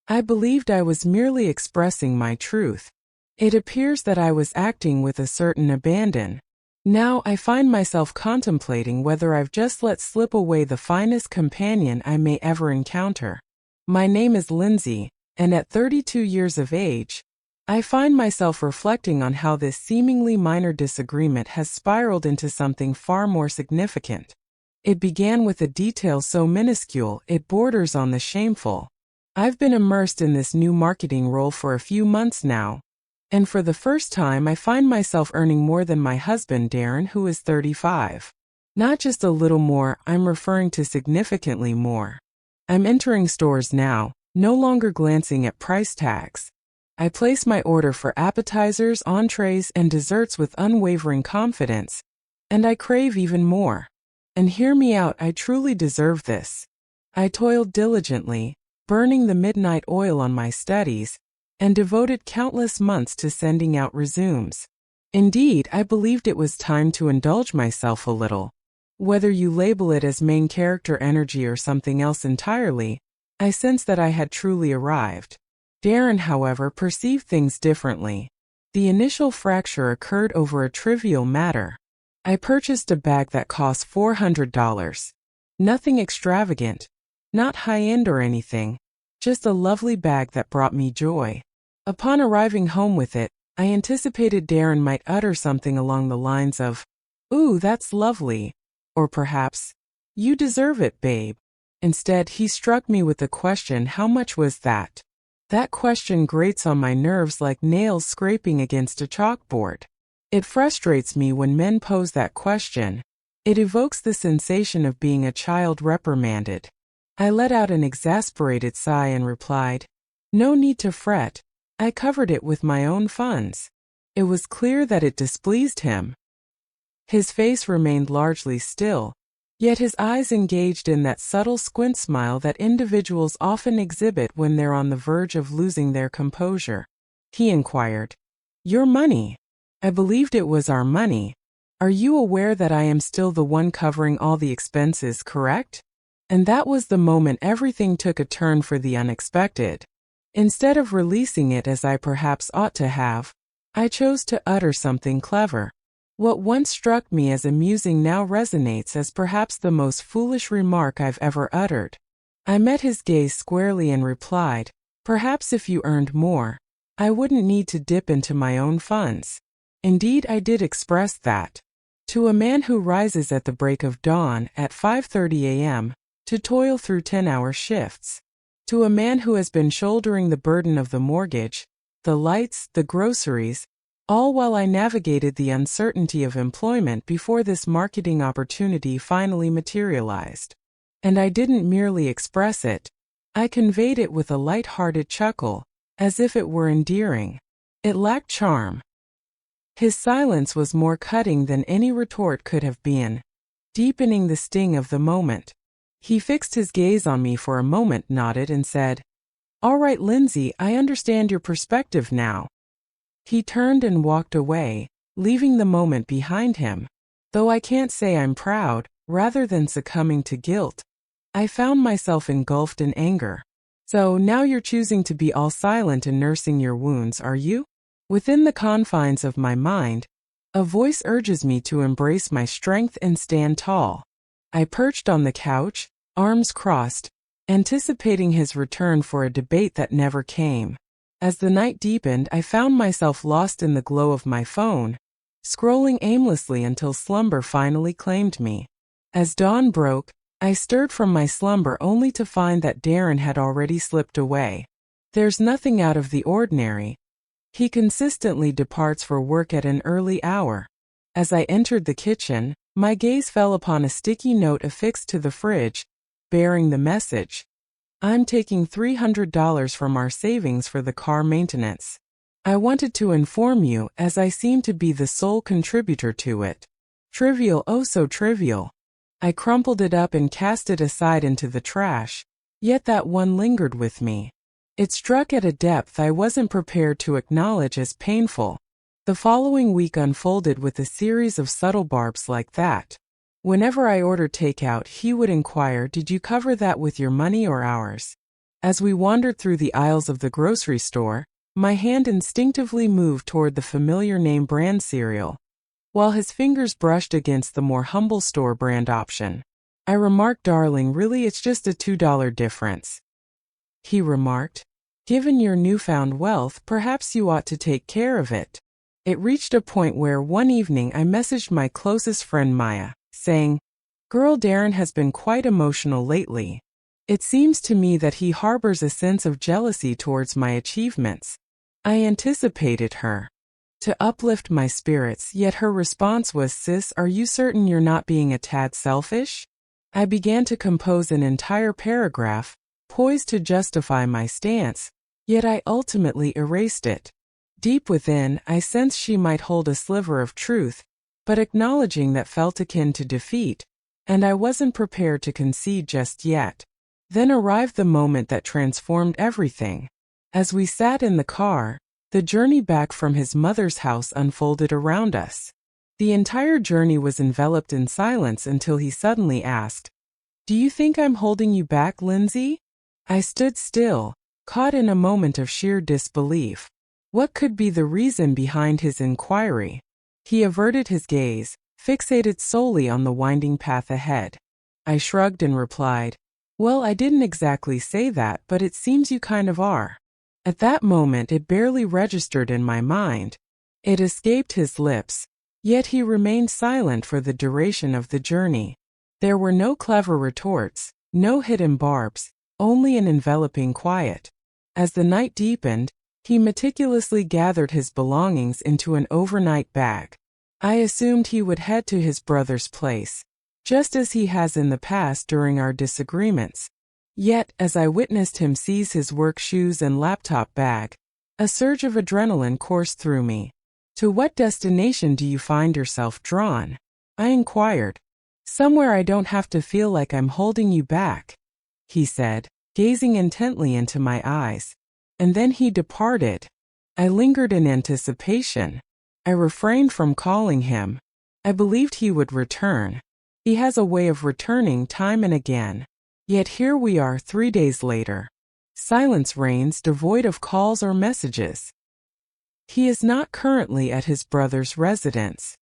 I believed I was merely expressing my truth. It appears that I was acting with a certain abandon. Now I find myself contemplating whether I've just let slip away the finest companion I may ever encounter. My name is Lindsay, and at 32 years of age, I find myself reflecting on how this seemingly minor disagreement has spiraled into something far more significant. It began with a detail so minuscule it borders on the shameful. I've been immersed in this new marketing role for a few months now, and for the first time I find myself earning more than my husband Darren, who is 35. Not just a little more, I'm referring to significantly more. I'm entering stores now, no longer glancing at price tags. I place my order for appetizers, entrees, and desserts with unwavering confidence, and I crave even more. And hear me out, I truly deserve this. I toiled diligently, burning the midnight oil on my studies, and devoted countless months to sending out resumes. Indeed, I believed it was time to indulge myself a little. Whether you label it as main character energy or something else entirely, I sensed that I had truly arrived. Darren, however, perceived things differently. The initial fracture occurred over a trivial matter. I purchased a bag that cost $400. Nothing extravagant, not high-end or anything, just a lovely bag that brought me joy. Upon arriving home with it, I anticipated Darren might utter something along the lines of, "Ooh, that's lovely," or perhaps, "You deserve it, babe." Instead, he struck me with the question, "How much was that?" That question grates on my nerves like nails scraping against a chalkboard. It frustrates me when men pose that question. It evokes the sensation of being a child reprimanded. I let out an exasperated sigh and replied, "No need to fret. I covered it with my own funds." It was clear that it displeased him. His face remained largely still, yet his eyes engaged in that subtle squint smile that individuals often exhibit when they're on the verge of losing their composure. He inquired, "Your money? I believed it was our money. Are you aware that I am still the one covering all the expenses, correct?" And that was the moment everything took a turn for the unexpected. Instead of releasing it as I perhaps ought to have, I chose to utter something clever. What once struck me as amusing now resonates as perhaps the most foolish remark I've ever uttered. I met his gaze squarely and replied, "Perhaps if you earned more, I wouldn't need to dip into my own funds." Indeed, I did express that. To a man who rises at the break of dawn at 5:30 a.m., to toil through 10-hour shifts. To a man who has been shouldering the burden of the mortgage, the lights, the groceries, all while I navigated the uncertainty of employment before this marketing opportunity finally materialized. And I didn't merely express it. I conveyed it with a light-hearted chuckle, as if it were endearing. It lacked charm. His silence was more cutting than any retort could have been, deepening the sting of the moment. He fixed his gaze on me for a moment, nodded, and said, "All right, Lindsay, I understand your perspective now." He turned and walked away, leaving the moment behind him. Though I can't say I'm proud, rather than succumbing to guilt, I found myself engulfed in anger. "So now you're choosing to be all silent and nursing your wounds, are you?" Within the confines of my mind, a voice urges me to embrace my strength and stand tall. I perched on the couch, arms crossed, anticipating his return for a debate that never came. As the night deepened, I found myself lost in the glow of my phone, scrolling aimlessly until slumber finally claimed me. As dawn broke, I stirred from my slumber only to find that Darren had already slipped away. There's nothing out of the ordinary. He consistently departs for work at an early hour. As I entered the kitchen, my gaze fell upon a sticky note affixed to the fridge, bearing the message, "I'm taking $300 from our savings for the car maintenance. I wanted to inform you as I seem to be the sole contributor to it." Trivial, oh so trivial. I crumpled it up and cast it aside into the trash, yet that one lingered with me. It struck at a depth I wasn't prepared to acknowledge as painful. The following week unfolded with a series of subtle barbs like that. Whenever I ordered takeout, he would inquire, "Did you cover that with your money or ours?" As we wandered through the aisles of the grocery store, my hand instinctively moved toward the familiar name brand cereal, while his fingers brushed against the more humble store brand option. I remarked, "Darling, really it's just a $2 difference." He remarked, "Given your newfound wealth, perhaps you ought to take care of it." It reached a point where one evening I messaged my closest friend Maya, saying, "Girl, Darren has been quite emotional lately. It seems to me that he harbors a sense of jealousy towards my achievements." I anticipated her to uplift my spirits, yet her response was, "Sis, are you certain you're not being a tad selfish?" I began to compose an entire paragraph, poised to justify my stance, yet I ultimately erased it. Deep within, I sensed she might hold a sliver of truth, but acknowledging that felt akin to defeat, and I wasn't prepared to concede just yet. Then arrived the moment that transformed everything. As we sat in the car, the journey back from his mother's house unfolded around us. The entire journey was enveloped in silence until he suddenly asked, "Do you think I'm holding you back, Lindsay?" I stood still, caught in a moment of sheer disbelief. What could be the reason behind his inquiry? He averted his gaze, fixated solely on the winding path ahead. I shrugged and replied, "Well, I didn't exactly say that, but it seems you kind of are." At that moment it barely registered in my mind. It escaped his lips, yet he remained silent for the duration of the journey. There were no clever retorts, no hidden barbs, only an enveloping quiet. As the night deepened, he meticulously gathered his belongings into an overnight bag. I assumed he would head to his brother's place, just as he has in the past during our disagreements. Yet, as I witnessed him seize his work shoes and laptop bag, a surge of adrenaline coursed through me. "To what destination do you find yourself drawn?" I inquired. "Somewhere I don't have to feel like I'm holding you back," he said, gazing intently into my eyes. And then he departed. I lingered in anticipation. I refrained from calling him. I believed he would return. He has a way of returning time and again. Yet here we are 3 days later. Silence reigns, devoid of calls or messages. He is not currently at his brother's residence.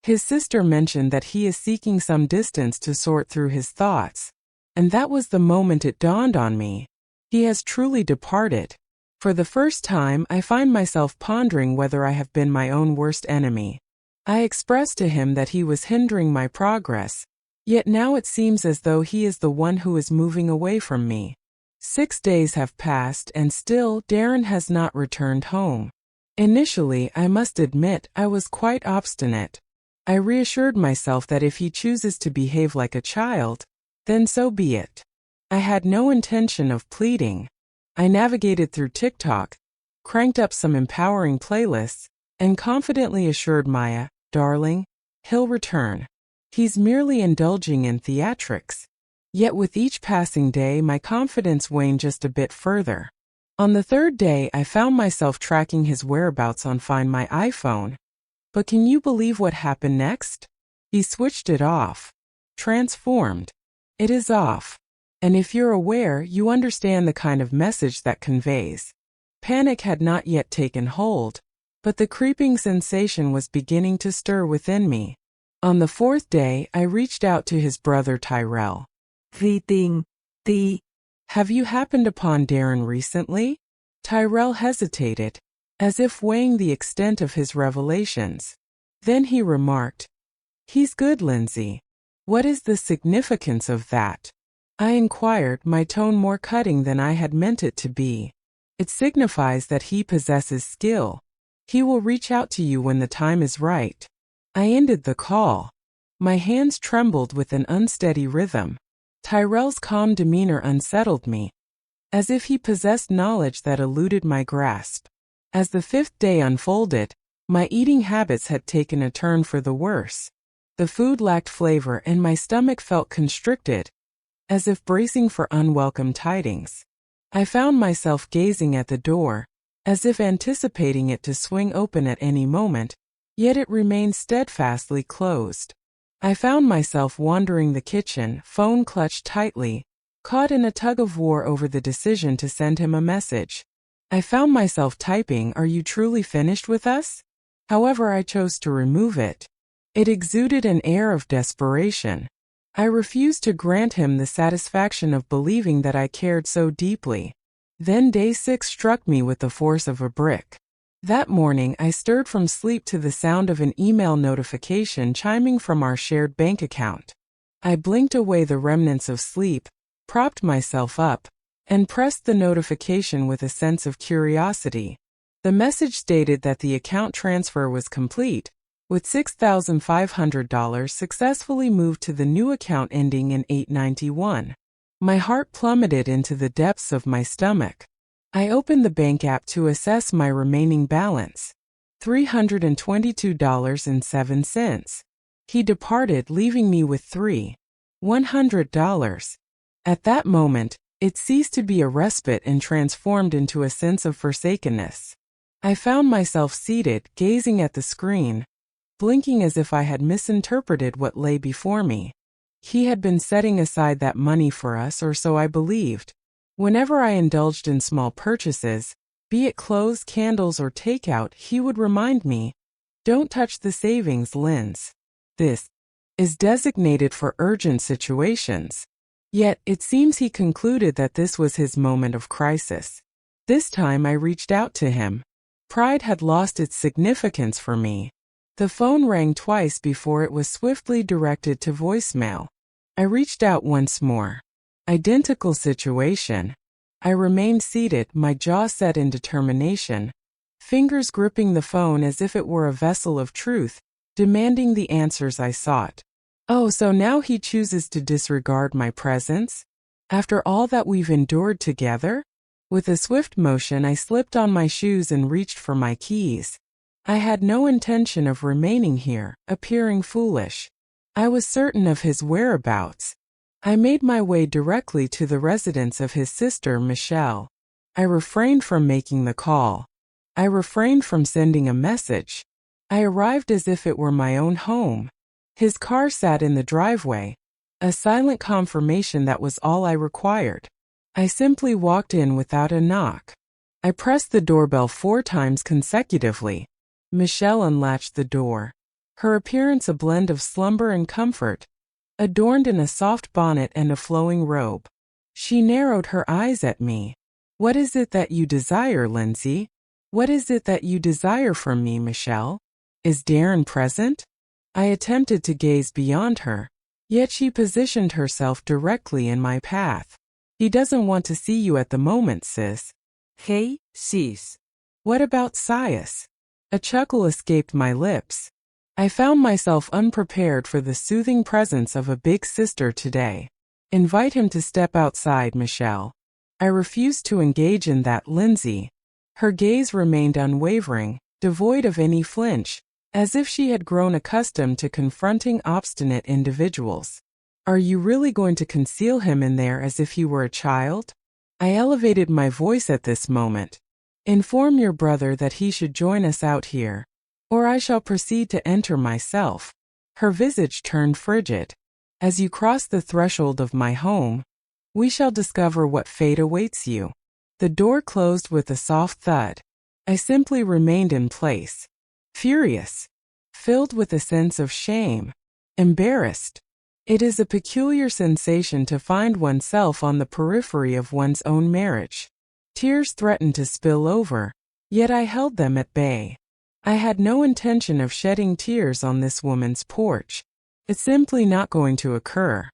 His sister mentioned that he is seeking some distance to sort through his thoughts. And that was the moment it dawned on me. He has truly departed. For the first time, I find myself pondering whether I have been my own worst enemy. I expressed to him that he was hindering my progress, yet now it seems as though he is the one who is moving away from me. 6 days have passed and still Darren has not returned home. Initially, I must admit, I was quite obstinate. I reassured myself that if he chooses to behave like a child, then so be it. I had no intention of pleading. I navigated through TikTok, cranked up some empowering playlists, and confidently assured Maya, "Darling, he'll return. He's merely indulging in theatrics." Yet with each passing day, my confidence waned just a bit further. On the 3rd day, I found myself tracking his whereabouts on Find My iPhone. But can you believe what happened next? He switched it off. Transformed. It is off. And if you're aware, you understand the kind of message that conveys. Panic had not yet taken hold, but the creeping sensation was beginning to stir within me. On the 4th day, I reached out to his brother Tyrell. "Have you happened upon Darren recently?" Tyrell hesitated, as if weighing the extent of his revelations. Then he remarked, "He's good, Lindsay. What is the significance of that?" I inquired, my tone more cutting than I had meant it to be. "It signifies that he possesses skill. He will reach out to you when the time is right." I ended the call. My hands trembled with an unsteady rhythm. Tyrell's calm demeanor unsettled me, as if he possessed knowledge that eluded my grasp. As the 5th day unfolded, my eating habits had taken a turn for the worse. The food lacked flavor and my stomach felt constricted, as if bracing for unwelcome tidings. I found myself gazing at the door, as if anticipating it to swing open at any moment, yet it remained steadfastly closed. I found myself wandering the kitchen, phone clutched tightly, caught in a tug of war over the decision to send him a message. I found myself typing, "Are you truly finished with us?" However, I chose to remove it. It exuded an air of desperation. I refused to grant him the satisfaction of believing that I cared so deeply. Then day 6 struck me with the force of a brick. That morning, I stirred from sleep to the sound of an email notification chiming from our shared bank account. I blinked away the remnants of sleep, propped myself up, and pressed the notification with a sense of curiosity. The message stated that the account transfer was complete, with $6,500 successfully moved to the new account ending in 891. My heart plummeted into the depths of my stomach. I opened the bank app to assess my remaining balance. $322.07. He departed, leaving me with $300. At that moment, it ceased to be a respite and transformed into a sense of forsakenness. I found myself seated, gazing at the screen, blinking as if I had misinterpreted what lay before me. He had been setting aside that money for us, or so I believed. Whenever I indulged in small purchases, be it clothes, candles, or takeout, he would remind me, "Don't touch the savings, Linz. This is designated for urgent situations." Yet, it seems he concluded that this was his moment of crisis. This time I reached out to him. Pride had lost its significance for me. The phone rang twice before it was swiftly directed to voicemail. I reached out once more. Identical situation. I remained seated, my jaw set in determination, fingers gripping the phone as if it were a vessel of truth, demanding the answers I sought. Oh, so now he chooses to disregard my presence? After all that we've endured together? With a swift motion, I slipped on my shoes and reached for my keys. I had no intention of remaining here, appearing foolish. I was certain of his whereabouts. I made my way directly to the residence of his sister, Michelle. I refrained from making the call. I refrained from sending a message. I arrived as if it were my own home. His car sat in the driveway, a silent confirmation that was all I required. I simply walked in without a knock. I pressed the doorbell 4 times consecutively. Michelle unlatched the door, her appearance a blend of slumber and comfort, adorned in a soft bonnet and a flowing robe. She narrowed her eyes at me. "What is it that you desire, Lindsay? What is it that you desire from me, Michelle? Is Darren present?" I attempted to gaze beyond her, yet she positioned herself directly in my path. "He doesn't want to see you at the moment, sis." "Hey, sis. What about Sias?" A chuckle escaped my lips. I found myself unprepared for the soothing presence of a big sister today. "Invite him to step outside, Michelle." I refused to engage in that, Lindsay. Her gaze remained unwavering, devoid of any flinch, as if she had grown accustomed to confronting obstinate individuals. "Are you really going to conceal him in there as if he were a child?" I elevated my voice at this moment. "Inform your brother that he should join us out here, or I shall proceed to enter myself." Her visage turned frigid. "As you cross the threshold of my home, we shall discover what fate awaits you." The door closed with a soft thud. I simply remained in place, furious, filled with a sense of shame, embarrassed. It is a peculiar sensation to find oneself on the periphery of one's own marriage. Tears threatened to spill over, yet I held them at bay. I had no intention of shedding tears on this woman's porch. It's simply not going to occur.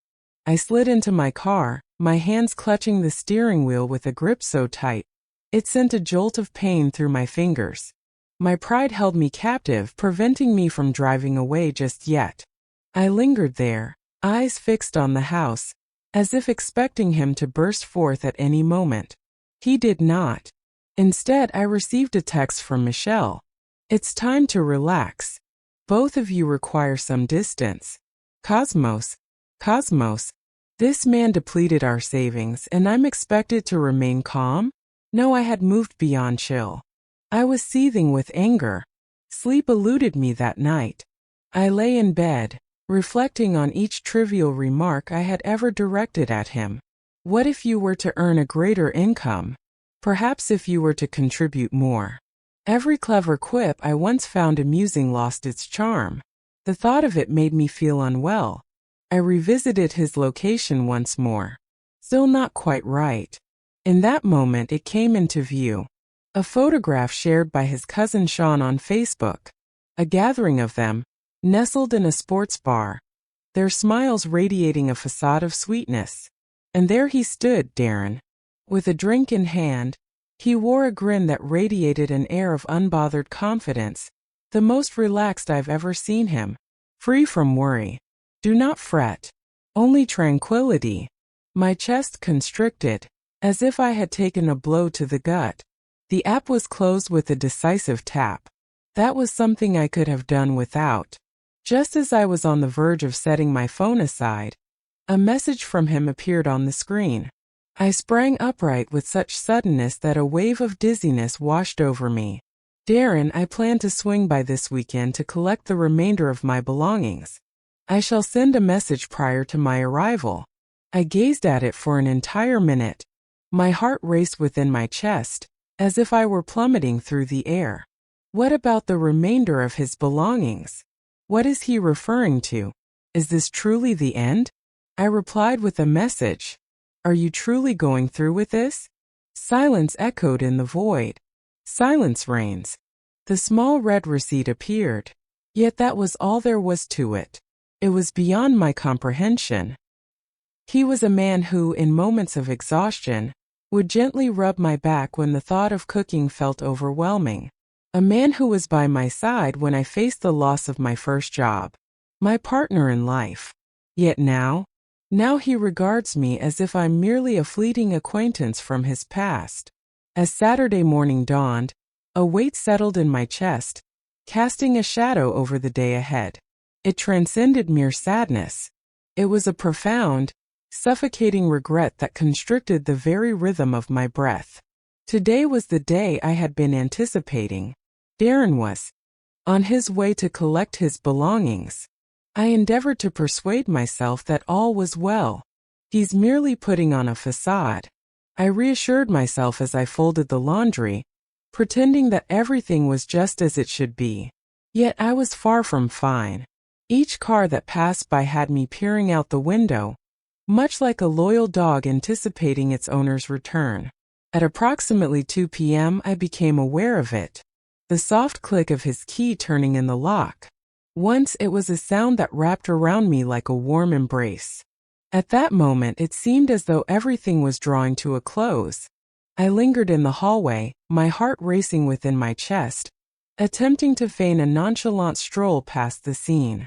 I slid into my car, my hands clutching the steering wheel with a grip so tight, it sent a jolt of pain through my fingers. My pride held me captive, preventing me from driving away just yet. I lingered there, eyes fixed on the house, as if expecting him to burst forth at any moment. He did not. Instead, I received a text from Michelle. "It's time to relax. Both of you require some distance. Cosmos. This man depleted our savings, and I'm expected to remain calm?" No, I had moved beyond chill. I was seething with anger. Sleep eluded me that night. I lay in bed, reflecting on each trivial remark I had ever directed at him. What if you were to earn a greater income? Perhaps if you were to contribute more. Every clever quip I once found amusing lost its charm. The thought of it made me feel unwell. I revisited his location once more. Still not quite right. In that moment it came into view. A photograph shared by his cousin Sean on Facebook. A gathering of them, nestled in a sports bar. Their smiles radiating a facade of sweetness. And there he stood, Darren. With a drink in hand, he wore a grin that radiated an air of unbothered confidence, the most relaxed I've ever seen him. Free from worry. Do not fret. Only tranquility. My chest constricted, as if I had taken a blow to the gut. The app was closed with a decisive tap. That was something I could have done without. Just as I was on the verge of setting my phone aside, a message from him appeared on the screen. I sprang upright with such suddenness that a wave of dizziness washed over me. Darren, I plan to swing by this weekend to collect the remainder of my belongings. I shall send a message prior to my arrival. I gazed at it for an entire minute. My heart raced within my chest, as if I were plummeting through the air. What about the remainder of his belongings? What is he referring to? Is this truly the end? I replied with a message. Are you truly going through with this? Silence echoed in the void. Silence reigns. The small red receipt appeared. Yet that was all there was to it. It was beyond my comprehension. He was a man who, in moments of exhaustion, would gently rub my back when the thought of cooking felt overwhelming. A man who was by my side when I faced the loss of my first job. My partner in life. Yet now he regards me as if I'm merely a fleeting acquaintance from his past. As Saturday morning dawned, a weight settled in my chest, casting a shadow over the day ahead. It transcended mere sadness. It was a profound, suffocating regret that constricted the very rhythm of my breath. Today was the day I had been anticipating. Darren was on his way to collect his belongings. I endeavored to persuade myself that all was well. He's merely putting on a facade. I reassured myself as I folded the laundry, pretending that everything was just as it should be. Yet I was far from fine. Each car that passed by had me peering out the window, much like a loyal dog anticipating its owner's return. At approximately 2 p.m. I became aware of it. The soft click of his key turning in the lock. Once it was a sound that wrapped around me like a warm embrace. At that moment it seemed as though everything was drawing to a close. I lingered in the hallway, my heart racing within my chest, attempting to feign a nonchalant stroll past the scene.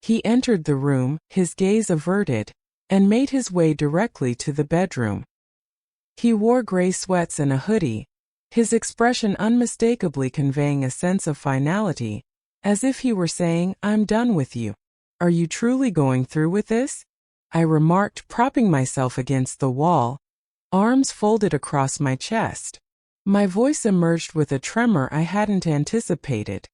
He entered the room, his gaze averted, and made his way directly to the bedroom. He wore gray sweats and a hoodie, his expression unmistakably conveying a sense of finality, as if he were saying, "I'm done with you. Are you truly going through with this?" I remarked, propping myself against the wall, arms folded across my chest. My voice emerged with a tremor I hadn't anticipated.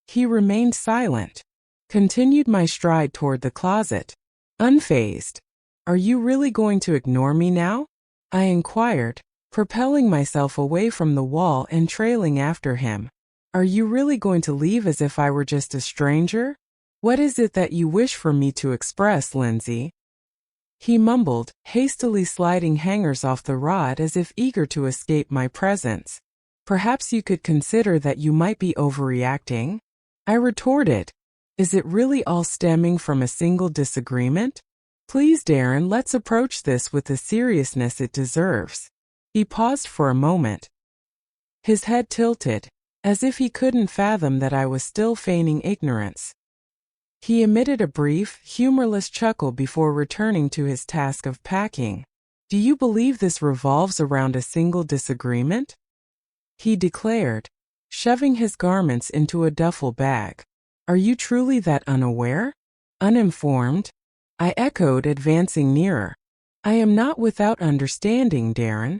He remained silent. Continued my stride toward the closet, unfazed. "Are you really going to ignore me now?" I inquired, propelling myself away from the wall and trailing after him. "Are you really going to leave as if I were just a stranger? What is it that you wish for me to express, Lindsay?" He mumbled, hastily sliding hangers off the rod as if eager to escape my presence. "Perhaps you could consider that you might be overreacting?" I retorted. "Is it really all stemming from a single disagreement? Please, Darren, let's approach this with the seriousness it deserves." He paused for a moment. His head tilted, as if he couldn't fathom that I was still feigning ignorance. He emitted a brief, humorless chuckle before returning to his task of packing. "Do you believe this revolves around a single disagreement?" he declared, shoving his garments into a duffel bag. "Are you truly that unaware? Uninformed?" I echoed, advancing nearer. "I am not without understanding, Darren.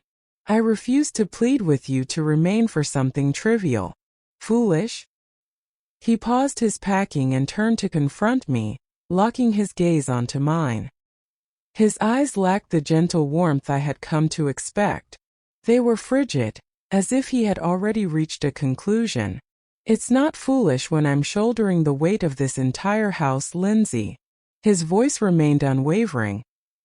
I refuse to plead with you to remain for something trivial. Foolish." He paused his packing and turned to confront me, locking his gaze onto mine. His eyes lacked the gentle warmth I had come to expect. They were frigid, as if he had already reached a conclusion. It's not foolish when I'm shouldering the weight of this entire house, Lindsay. His voice remained unwavering,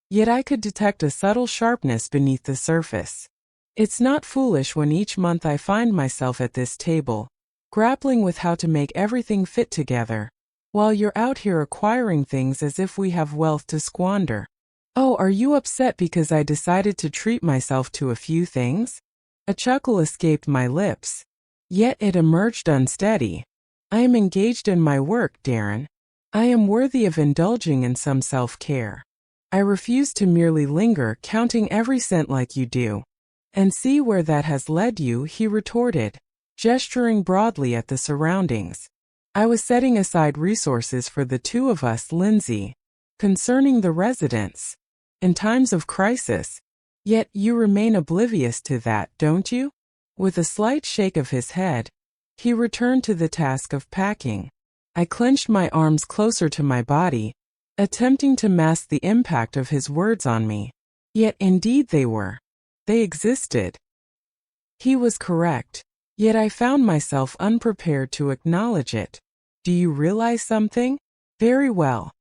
yet I could detect a subtle sharpness beneath the surface. It's not foolish when each month I find myself at this table, grappling with how to make everything fit together, while you're out here acquiring things as if we have wealth to squander. Oh, are you upset because I decided to treat myself to a few things? A chuckle escaped my lips, yet it emerged unsteady. I am engaged in my work, Darren. I am worthy of indulging in some self-care. I refuse to merely linger counting every cent like you do. And see where that has led you, he retorted, gesturing broadly at the surroundings. I was setting aside resources for the two of us, Lindsay, concerning the residents, in times of crisis. Yet you remain oblivious to that, don't you? With a slight shake of his head, he returned to the task of packing. I clenched my arms closer to my body, attempting to mask the impact of his words on me. Yet indeed they were. They existed. He was correct, yet I found myself unprepared to acknowledge it. Do you realize something? Very well.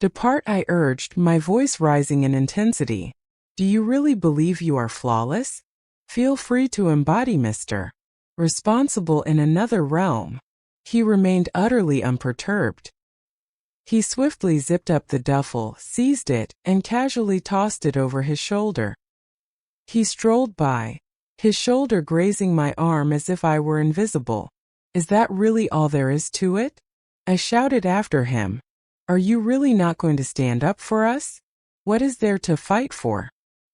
Depart, I urged, my voice rising in intensity. Do you really believe you are flawless? Feel free to embody Mr. Responsible in another realm. He remained utterly unperturbed. He swiftly zipped up the duffel, seized it, and casually tossed it over his shoulder. He strolled by, his shoulder grazing my arm as if I were invisible. Is that really all there is to it? I shouted after him. Are you really not going to stand up for us? What is there to fight for?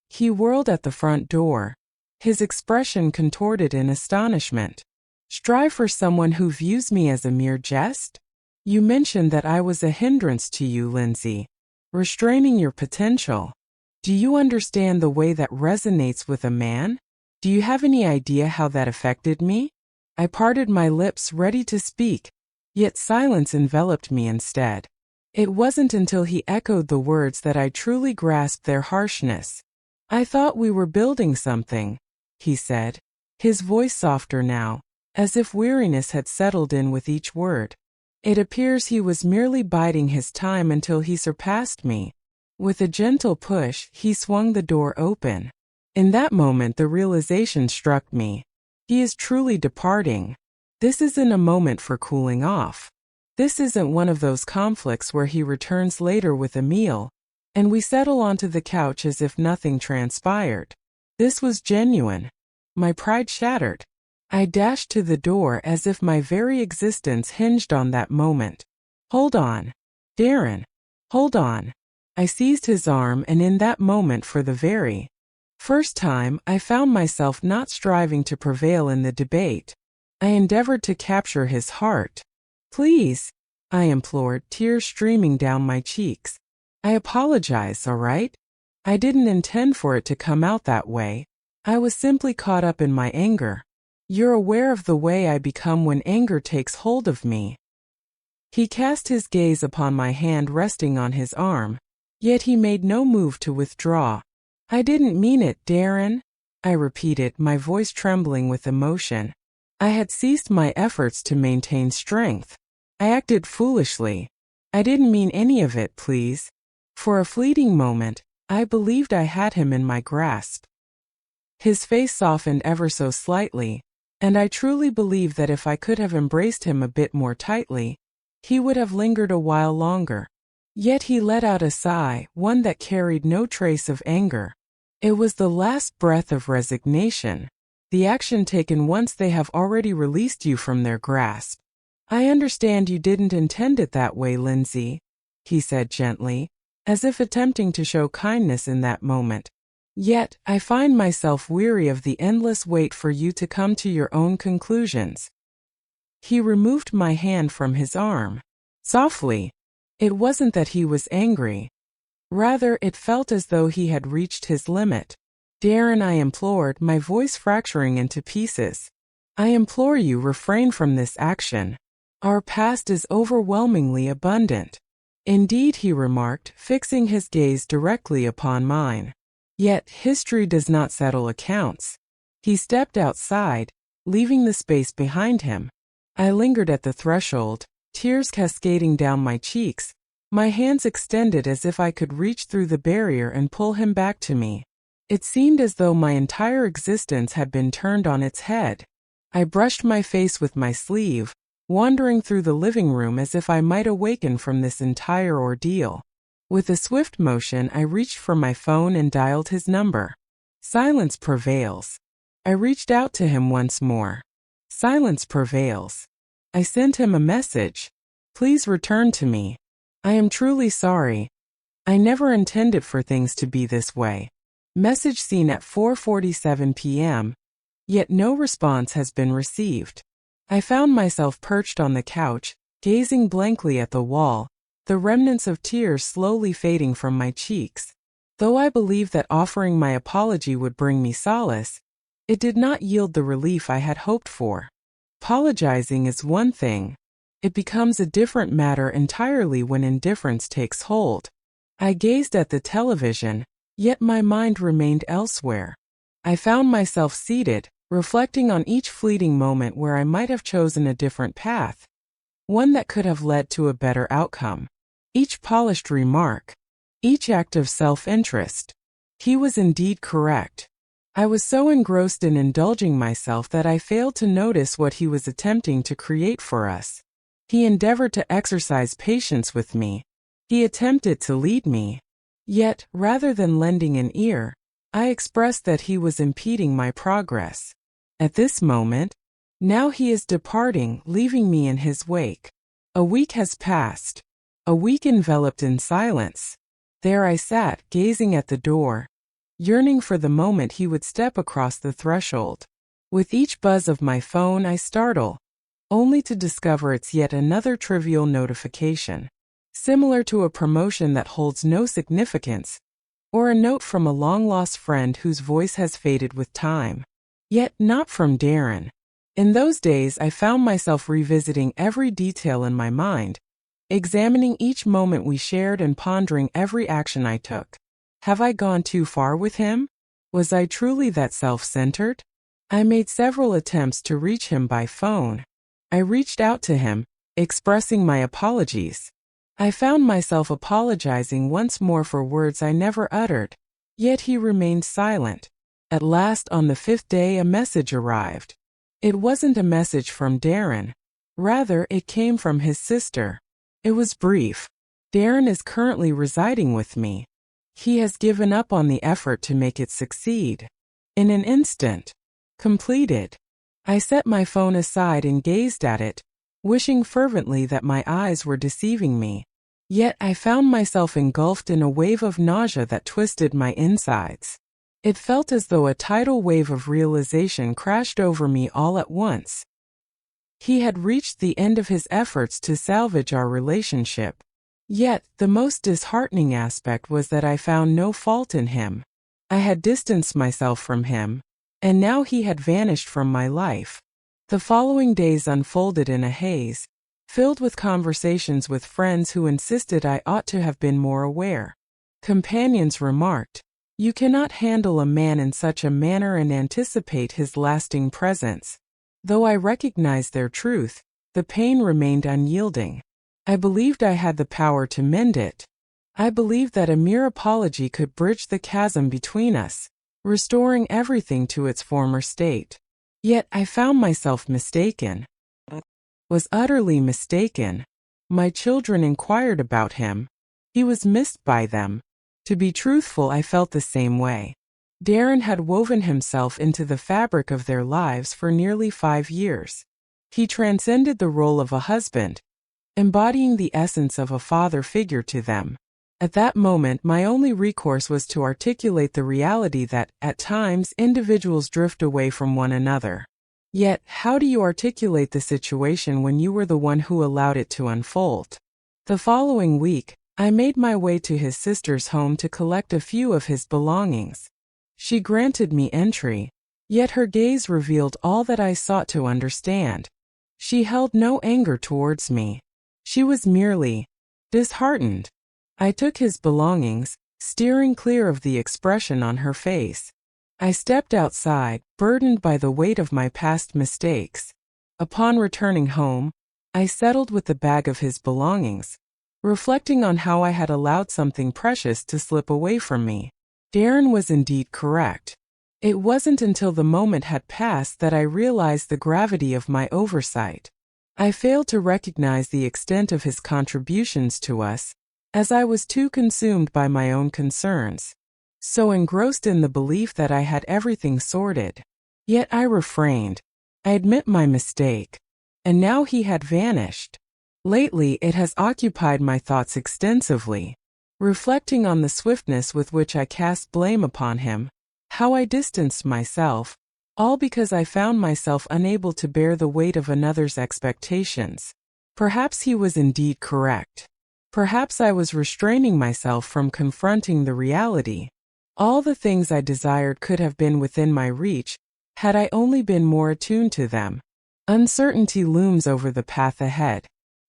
He whirled at the front door, his expression contorted in astonishment. Strive for someone who views me as a mere jest? You mentioned that I was a hindrance to you, Lindsay, restraining your potential. Do you understand the way that resonates with a man? Do you have any idea how that affected me? I parted my lips, ready to speak, yet silence enveloped me instead. It wasn't until he echoed the words that I truly grasped their harshness. I thought we were building something, he said, his voice softer now, as if weariness had settled in with each word. It appears he was merely biding his time until he surpassed me. With a gentle push, he swung the door open. In that moment, the realization struck me. He is truly departing. This isn't a moment for cooling off. This isn't one of those conflicts where he returns later with a meal, and we settle onto the couch as if nothing transpired. This was genuine. My pride shattered. I dashed to the door as if my very existence hinged on that moment. Hold on. Darren. Hold on. I seized his arm, and in that moment, for the very first time, I found myself not striving to prevail in the debate. I endeavored to capture his heart. Please, I implored, tears streaming down my cheeks. I apologize, all right? I didn't intend for it to come out that way. I was simply caught up in my anger. You're aware of the way I become when anger takes hold of me. He cast his gaze upon my hand resting on his arm, yet he made no move to withdraw. I didn't mean it, Darren, I repeated, my voice trembling with emotion. I had ceased my efforts to maintain strength. I acted foolishly. I didn't mean any of it, please. For a fleeting moment, I believed I had him in my grasp. His face softened ever so slightly, and I truly believe that if I could have embraced him a bit more tightly, he would have lingered a while longer. Yet he let out a sigh, one that carried no trace of anger. It was the last breath of resignation, the action taken once they have already released you from their grasp. I understand you didn't intend it that way, Lindsay, he said gently, as if attempting to show kindness in that moment. Yet, I find myself weary of the endless wait for you to come to your own conclusions. He removed my hand from his arm. Softly. It wasn't that he was angry. Rather, it felt as though he had reached his limit. Darren, I implored, my voice fracturing into pieces. I implore you, refrain from this action. Our past is overwhelmingly abundant. Indeed, he remarked, fixing his gaze directly upon mine. Yet, history does not settle accounts. He stepped outside, leaving the space behind him. I lingered at the threshold, tears cascading down my cheeks, my hands extended as if I could reach through the barrier and pull him back to me. It seemed as though my entire existence had been turned on its head. I brushed my face with my sleeve, wandering through the living room as if I might awaken from this entire ordeal. With a swift motion, I reached for my phone and dialed his number. Silence prevails. I reached out to him once more. Silence prevails. I sent him a message. Please return to me. I am truly sorry. I never intended for things to be this way. Message seen at 4:47 p.m. Yet no response has been received. I found myself perched on the couch, gazing blankly at the wall, the remnants of tears slowly fading from my cheeks. Though I believed that offering my apology would bring me solace, it did not yield the relief I had hoped for. Apologizing is one thing. It becomes a different matter entirely when indifference takes hold. I gazed at the television, yet my mind remained elsewhere. I found myself seated, reflecting on each fleeting moment where I might have chosen a different path, one that could have led to a better outcome. Each polished remark, each act of self-interest. He was indeed correct. I was so engrossed in indulging myself that I failed to notice what he was attempting to create for us. He endeavored to exercise patience with me. He attempted to lead me. Yet, rather than lending an ear, I expressed that he was impeding my progress. At this moment, now he is departing, leaving me in his wake. A week has passed. A week enveloped in silence. There I sat, gazing at the door, yearning for the moment he would step across the threshold. With each buzz of my phone I startle, only to discover it's yet another trivial notification, similar to a promotion that holds no significance, or a note from a long-lost friend whose voice has faded with time. Yet not from Darren. In those days I found myself revisiting every detail in my mind, examining each moment we shared and pondering every action I took. Have I gone too far with him? Was I truly that self-centered? I made several attempts to reach him by phone. I reached out to him, expressing my apologies. I found myself apologizing once more for words I never uttered, yet he remained silent. At last, on the 5th day, a message arrived. It wasn't a message from Darren. Rather, it came from his sister. It was brief. Darren is currently residing with me. He has given up on the effort to make it succeed. In an instant. Completed. I set my phone aside and gazed at it, wishing fervently that my eyes were deceiving me. Yet I found myself engulfed in a wave of nausea that twisted my insides. It felt as though a tidal wave of realization crashed over me all at once. He had reached the end of his efforts to salvage our relationship. Yet, the most disheartening aspect was that I found no fault in him. I had distanced myself from him, and now he had vanished from my life. The following days unfolded in a haze, filled with conversations with friends who insisted I ought to have been more aware. Companions remarked, "You cannot handle a man in such a manner and anticipate his lasting presence." Though I recognized their truth, the pain remained unyielding. I believed I had the power to mend it. I believed that a mere apology could bridge the chasm between us, restoring everything to its former state. Yet I found myself mistaken. Was utterly mistaken. My children inquired about him. He was missed by them. To be truthful, I felt the same way. Darren had woven himself into the fabric of their lives for nearly 5 years. He transcended the role of a husband, embodying the essence of a father figure to them. At that moment, my only recourse was to articulate the reality that, at times, individuals drift away from one another. Yet, how do you articulate the situation when you were the one who allowed it to unfold? The following week, I made my way to his sister's home to collect a few of his belongings. She granted me entry, yet her gaze revealed all that I sought to understand. She held no anger towards me. She was merely Disheartened, I took his belongings, steering clear of the expression on her face. I stepped outside, burdened by the weight of my past mistakes. Upon returning home, I settled with the bag of his belongings, reflecting on how I had allowed something precious to slip away from me. Darren was indeed correct. It wasn't until the moment had passed that I realized the gravity of my oversight. I failed to recognize the extent of his contributions to us, as I was too consumed by my own concerns, so engrossed in the belief that I had everything sorted. Yet I refrained. I admit my mistake. And now he had vanished. Lately it has occupied my thoughts extensively, reflecting on the swiftness with which I cast blame upon him, how I distanced myself, all because I found myself unable to bear the weight of another's expectations. Perhaps he was indeed correct. Perhaps I was restraining myself from confronting the reality. All the things I desired could have been within my reach, had I only been more attuned to them. Uncertainty looms over the path ahead.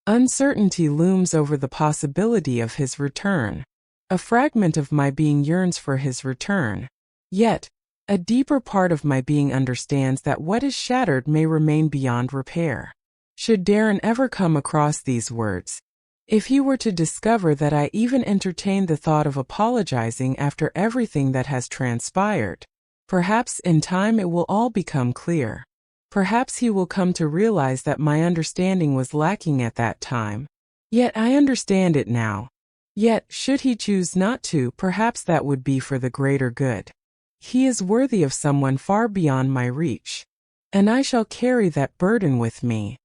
Uncertainty looms over the possibility of his return. A fragment of my being yearns for his return. Yet, a deeper part of my being understands that what is shattered may remain beyond repair. Should Darren ever come across these words, if he were to discover that I even entertained the thought of apologizing after everything that has transpired, perhaps in time it will all become clear. Perhaps he will come to realize that my understanding was lacking at that time. Yet I understand it now. Yet, should he choose not to, perhaps that would be for the greater good. He is worthy of someone far beyond my reach. And I shall carry that burden with me.